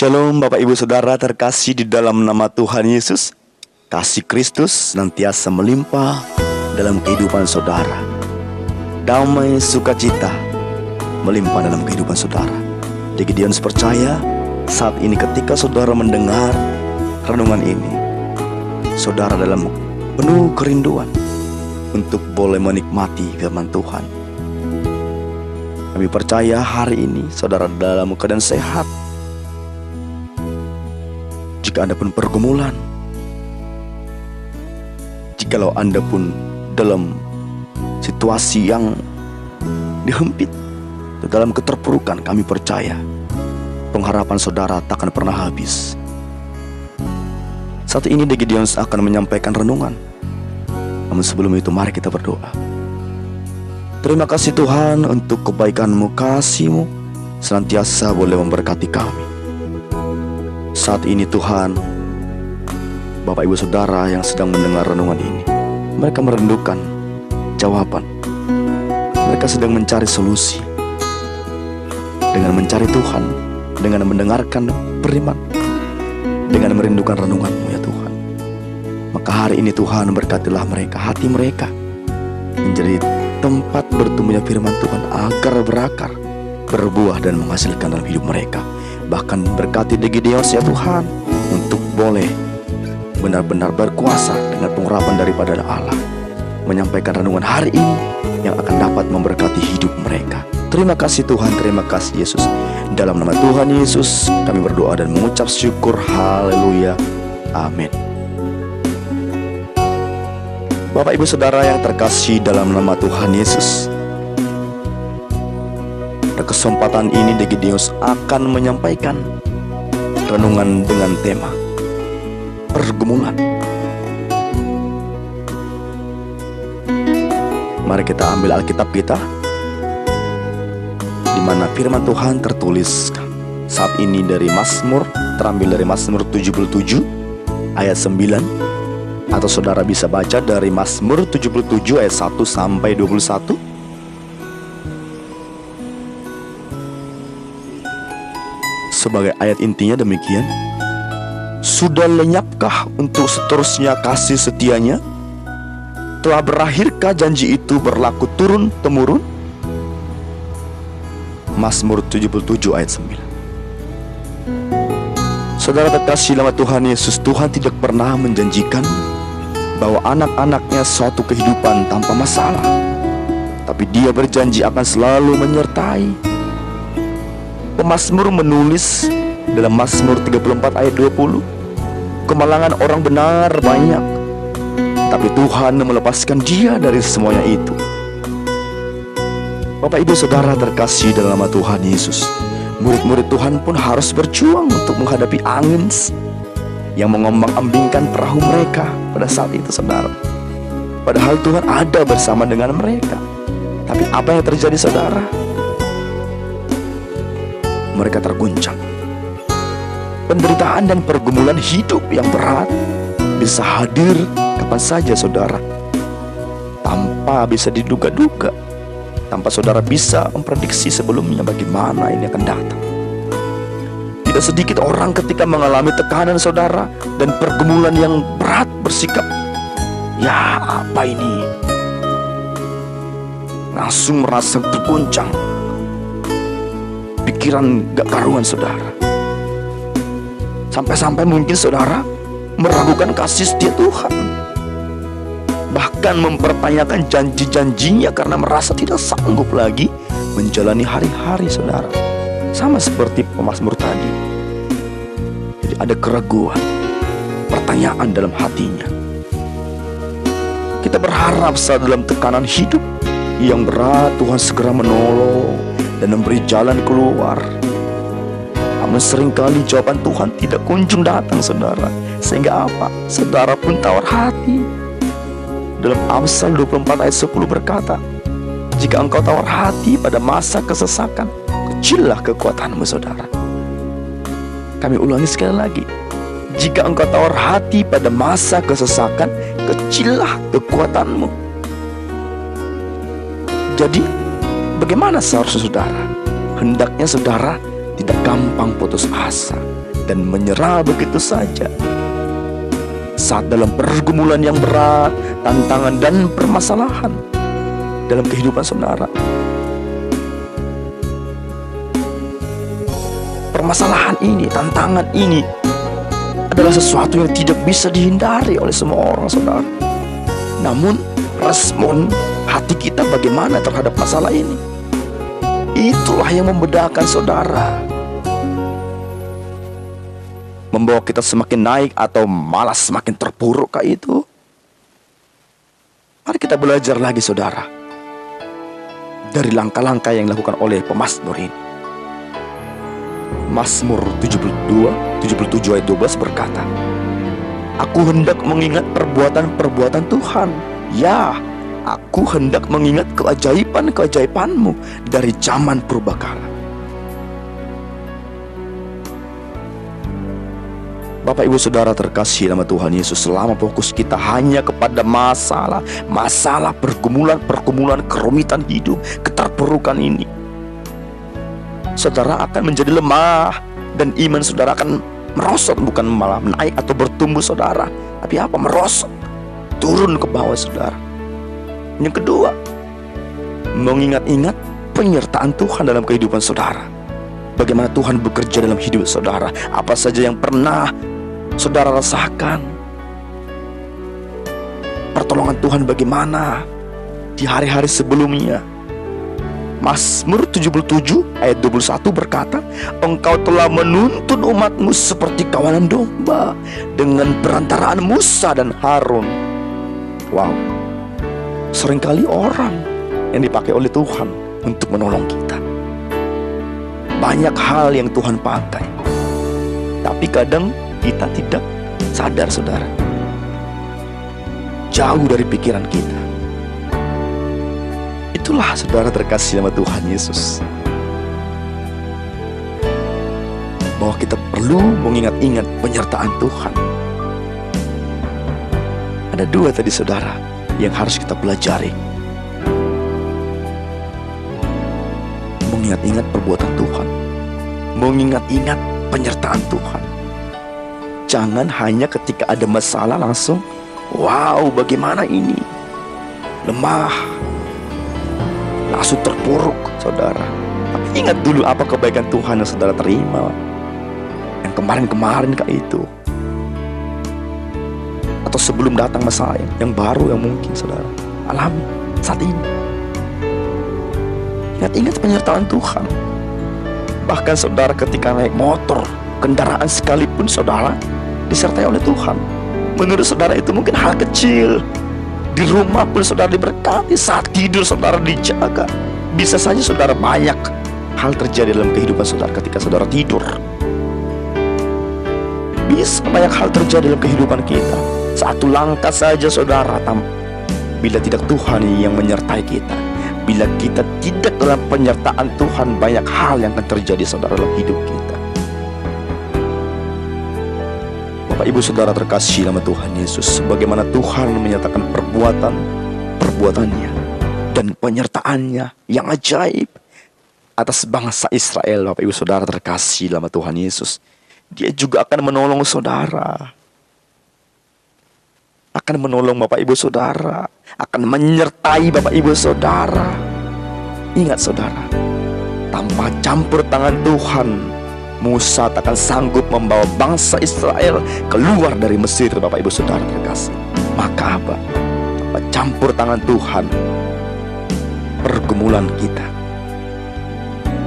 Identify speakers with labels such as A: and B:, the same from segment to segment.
A: Shalom Bapak Ibu Saudara terkasih di dalam nama Tuhan Yesus. Kasih Kristus senantiasa melimpah dalam kehidupan saudara. Damai sukacita melimpah dalam kehidupan saudara. Gideon percaya saat ini ketika saudara mendengar renungan ini, saudara dalam penuh kerinduan untuk boleh menikmati firman Tuhan. Kami percaya hari ini saudara dalam keadaan sehat. Jika Anda pun pergumulan, jikalau Anda pun dalam situasi yang dihempit, dalam keterpurukan, kami percaya pengharapan saudara takkan pernah habis. Saat ini Gideon akan menyampaikan renungan. Namun sebelum itu mari kita berdoa. Terima kasih Tuhan untuk kebaikan-Mu, kasih-Mu senantiasa boleh memberkati kami. Saat ini Tuhan, Bapak Ibu Saudara yang sedang mendengar renungan ini, mereka merindukan jawaban. Mereka sedang mencari solusi. Dengan mencari Tuhan, dengan mendengarkan firman, dengan merindukan renungan-Mu ya Tuhan. Maka hari ini Tuhan berkatilah mereka, hati mereka menjadi tempat bertumbuhnya firman Tuhan agar berakar, berbuah dan menghasilkan dalam hidup mereka. Bahkan berkati Gideon ya Tuhan untuk boleh benar-benar berkuasa dengan pengurapan daripada Allah, menyampaikan renungan hari ini yang akan dapat memberkati hidup mereka. Terima kasih Tuhan, terima kasih Yesus. Dalam nama Tuhan Yesus kami berdoa dan mengucap syukur. Haleluya, amin. Bapak Ibu Saudara yang terkasih dalam nama Tuhan Yesus, pada kesempatan ini Gideon akan menyampaikan renungan dengan tema pergumulan. Mari kita ambil Alkitab kita, di mana firman Tuhan tertulis saat ini dari Mazmur, terambil dari Mazmur 77 ayat 9, atau saudara bisa baca dari Mazmur 77 ayat 1 sampai 21. Sebagai ayat intinya demikian: sudah lenyapkah untuk seterusnya kasih setianya? Telah berakhirkah janji itu berlaku turun-temurun? Mazmur 77 ayat 9. Saudara terkasih dalam Tuhan Yesus, Tuhan tidak pernah menjanjikan bahwa anak-anaknya suatu kehidupan tanpa masalah, tapi Dia berjanji akan selalu menyertai. Pemazmur menulis dalam Mazmur 34 ayat 20, kemalangan orang benar banyak, tapi Tuhan melepaskan dia dari semuanya itu. Bapak Ibu Saudara terkasih dalam nama Tuhan Yesus, murid-murid Tuhan pun harus berjuang untuk menghadapi angin yang mengombang-ambingkan perahu mereka pada saat itu saudara. Padahal Tuhan ada bersama dengan mereka. Tapi apa yang terjadi saudara? Mereka terguncang. Penderitaan dan pergumulan hidup yang berat bisa hadir kapan saja saudara, tanpa bisa diduga-duga, tanpa saudara bisa memprediksi sebelumnya bagaimana ini akan datang. Tidak sedikit orang ketika mengalami tekanan saudara dan pergumulan yang berat bersikap, ya apa ini? Langsung merasa terguncang, pikiran gak karuan saudara. Sampai-sampai mungkin saudara meragukan kasih setia Tuhan, bahkan mempertanyakan janji-janjinya karena merasa tidak sanggup lagi menjalani hari-hari saudara. Sama seperti pemazmur tadi. Jadi ada keraguan, pertanyaan dalam hatinya. Kita berharap saat dalam tekanan hidup yang berat, Tuhan segera menolong dan memberi jalan keluar. Namun seringkali jawaban Tuhan tidak kunjung datang saudara. Sehingga apa? Saudara pun tawar hati. Dalam Amsal 24 ayat 10 berkata, jika engkau tawar hati pada masa kesesakan, kecillah kekuatanmu saudara. Kami ulangi sekali lagi, jika engkau tawar hati pada masa kesesakan, kecillah kekuatanmu. Jadi bagaimana seharusnya saudara? Hendaknya saudara tidak gampang putus asa, dan menyerah begitu saja. Saat dalam pergumulan yang berat, tantangan dan permasalahan dalam kehidupan saudara, permasalahan ini, tantangan ini adalah sesuatu yang tidak bisa dihindari oleh semua orang, saudara. Namun respon hati kita bagaimana terhadap masalah ini, itulah yang membedakan saudara, membawa kita semakin naik atau malah semakin terpuruk kah itu. Mari kita belajar lagi saudara dari langkah-langkah yang dilakukan oleh pemazmur ini. Mazmur 77 ayat 12 berkata, "Aku hendak mengingat perbuatan-perbuatan Tuhan. Ya, aku hendak mengingat keajaiban-keajaiban-Mu dari zaman purbakala." Bapak Ibu Saudara terkasih dalam Tuhan Yesus, selama fokus kita hanya kepada masalah, pergumulan, kerumitan hidup, keterpurukan ini, saudara akan menjadi lemah dan iman saudara akan merosot, bukan malah naik atau bertumbuh saudara, tapi apa? Merosot, turun ke bawah saudara. Yang kedua, mengingat-ingat penyertaan Tuhan dalam kehidupan saudara. Bagaimana Tuhan bekerja dalam hidup saudara, apa saja yang pernah saudara rasakan, pertolongan Tuhan bagaimana di hari-hari sebelumnya. Mazmur 77 ayat 21 berkata, "Engkau telah menuntun umat-Mu seperti kawanan domba dengan perantaraan Musa dan Harun." Wow, seringkali orang yang dipakai oleh Tuhan untuk menolong kita. Banyak hal yang Tuhan pakai, tapi kadang kita tidak sadar saudara, jauh dari pikiran kita. Itulah saudara terkasih sama Tuhan Yesus, bahwa kita perlu mengingat-ingat penyertaan Tuhan. Ada dua tadi saudara yang harus kita pelajari. Mengingat-ingat perbuatan Tuhan, mengingat-ingat penyertaan Tuhan. Jangan hanya ketika ada masalah langsung, wow bagaimana ini, lemah, langsung terpuruk saudara. Tapi ingat dulu apa kebaikan Tuhan yang saudara terima, yang kemarin-kemarin kah itu, atau sebelum datang masalah yang baru yang mungkin saudara alami saat ini. Ingat-ingat penyertaan Tuhan. Bahkan saudara ketika naik motor, kendaraan sekalipun saudara disertai oleh Tuhan. Menurut saudara itu mungkin hal kecil. Di rumah pun saudara diberkati, saat tidur saudara dijaga. Bisa saja saudara banyak hal terjadi dalam kehidupan saudara ketika saudara tidur. Bisa banyak hal terjadi dalam kehidupan kita. Satu langkah saja saudara, bila tidak Tuhan yang menyertai kita, bila kita tidak dalam penyertaan Tuhan, banyak hal yang akan terjadi saudara dalam hidup kita. Bapak Ibu Saudara terkasih dalam Tuhan Yesus, bagaimana Tuhan menyatakan perbuatannya dan penyertaannya yang ajaib atas bangsa Israel. Bapak Ibu Saudara terkasih dalam Tuhan Yesus, Dia juga akan menolong saudara, akan menolong Bapak Ibu Saudara, akan menyertai Bapak Ibu Saudara. Ingat saudara, tanpa campur tangan Tuhan, Musa takkan sanggup membawa bangsa Israel keluar dari Mesir. Bapak Ibu Saudara terkasih, maka apa? Tanpa campur tangan Tuhan, pergumulan kita,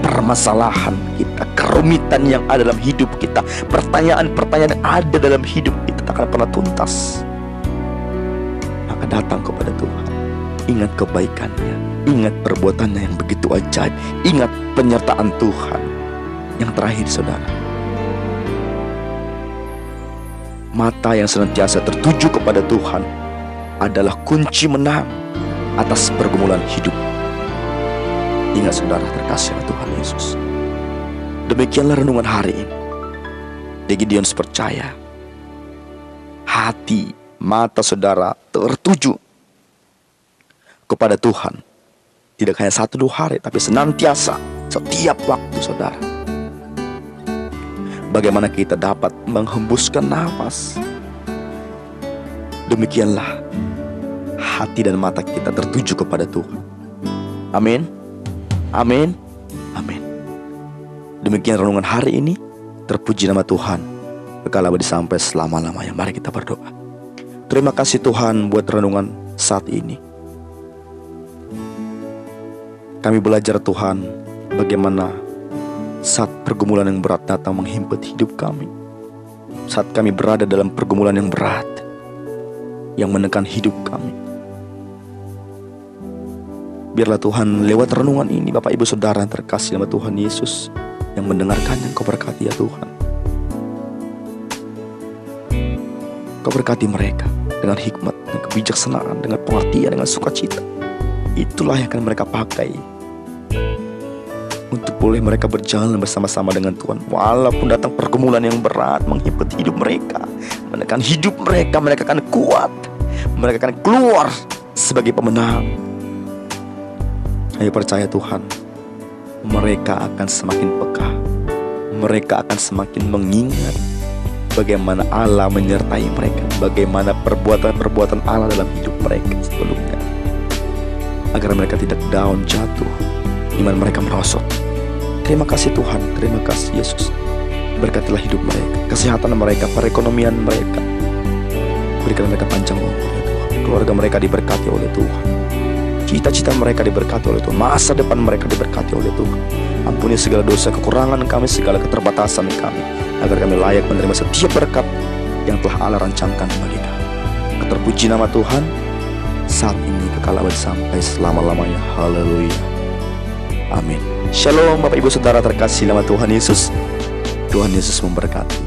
A: permasalahan kita, kerumitan yang ada dalam hidup kita, pertanyaan-pertanyaan yang ada dalam hidup kita tak akan pernah tuntas. Maka datang kepada Tuhan, ingat kebaikannya, ingat perbuatannya yang begitu ajaib, ingat penyertaan Tuhan. Yang terakhir saudara, mata yang senantiasa tertuju kepada Tuhan adalah kunci menang atas pergumulan hidup. Ingat saudara terkasih Tuhan Yesus. Demikianlah renungan hari ini. Gideon percaya, hati, mata saudara tertuju kepada Tuhan. Tidak hanya 1-2 hari, tapi senantiasa, setiap waktu saudara. bagaimana kita dapat menghembuskan nafas. Demikianlah hati dan mata kita tertuju kepada Tuhan. Amin. Amin. Amin. Demikian renungan hari ini. Terpuji nama Tuhan, kekal abadi sampai selama-lamanya. Mari kita berdoa. Terima kasih Tuhan buat renungan saat ini. Kami belajar Tuhan bagaimana saat pergumulan yang berat datang menghimpit hidup kami. Saat kami berada dalam pergumulan yang berat yang menekan hidup kami. Biarlah Tuhan lewat renungan ini Bapak Ibu Saudara yang terkasih nama Tuhan Yesus yang mendengarkannya, Engkau berkati ya Tuhan. Engkau berkati mereka dengan hikmat, dengan kebijaksanaan, dengan pengertian, dengan sukacita. Itulah yang akan mereka pakai untuk boleh mereka berjalan bersama-sama dengan Tuhan. Walaupun datang pergumulan yang berat menghimpit hidup mereka, menekan hidup mereka, mereka akan kuat. Mereka akan keluar sebagai pemenang. Ayo percaya Tuhan, mereka akan semakin peka. Mereka akan semakin mengingat bagaimana Allah menyertai mereka, bagaimana perbuatan-perbuatan Allah dalam hidup mereka sebelumnya, agar mereka tidak down, jatuh, iman mereka merosot. Terima kasih Tuhan, terima kasih Yesus. Berkatilah hidup mereka, kesehatan mereka, perekonomian mereka. Berikan mereka panjang umur ya Tuhan. Keluarga mereka diberkati oleh Tuhan. Cita-cita mereka diberkati oleh Tuhan. Masa depan mereka diberkati oleh Tuhan. Ampuni segala dosa, kekurangan kami, segala keterbatasan kami, agar kami layak menerima setiap berkat yang telah Allah rancangkan bagi kami. Terpuji nama Tuhan saat ini, kekal abadi sampai selama-lamanya. Haleluya. Amin. Shalom Bapak Ibu Saudara terkasih nama Tuhan Yesus. Tuhan Yesus memberkati.